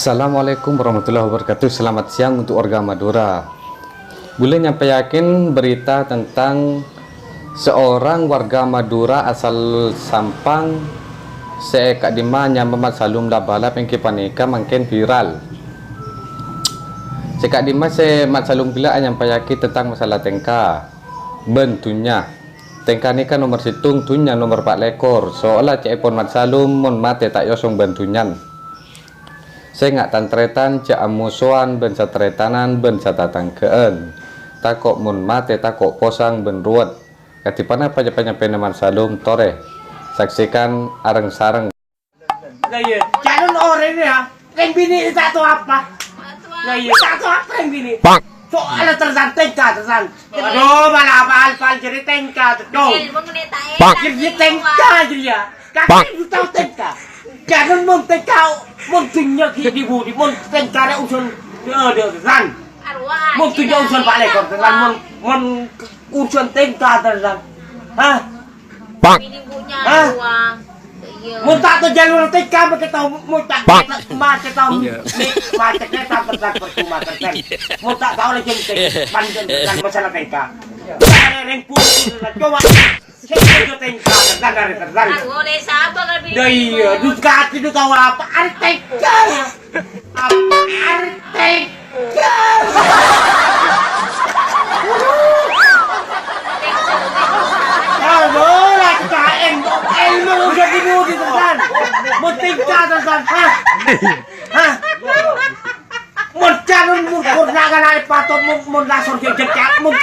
Assalamualaikum warahmatullahi wabarakatuh. Selamat siang untuk warga Madura. Boleh nyampaikan berita tentang seorang warga Madura asal Sampang Kak Dima yang Mamat Salum balap yang kipanika makin viral. Kak Dima Mat Salum bila nyampaikan tentang masalah tengka bentunya. Tengka ni kan nomor situng tunya nomor 4 lekor. Seolah cepon Mat Salum mon mate tak yosong bentunyan. Saya nggak tantretan cak amusuan ben satretanan ben satatangkeen takok mun mate takok posang ben ruwet katipana panya peneman Salum tore saksikan areng sareng. Nah iya, jangan orang ini ya, yang bini tak tahu apa. Nah iya, tak tahu apa yang bini. Soalnya terzan tengka terzan. Aduh, malah apa-apa jadi tengka tuh. Jadi tengka jadi ya. Kakek tahu tengka. Jangan mau tengka, mau tunjuk di budi, mau tengka ada usul dia terzan. Mau tunjuk usul Pak Lekor terzan, mau usul tengka terzan. Hah? Bini punya uang. Mau tak tahu jalur tengka, mau tahu mau tak macet tahu macetnya tak terzan percuma terzan. Mau tak tahu lagi panjang terzan masalah tengka. Ada yang putih coba. Saya tengka terzan dari terzan. Boleh sabar kan bini. Iya, du kaki du tahu apa? Arteka ya. Apa arteka? Aduh, lah KM, ilmu udah dibudi terzan. Mau tengka terzan, hah? Hah? Mau calon mau kurnakan air patut mau lasor jejak mau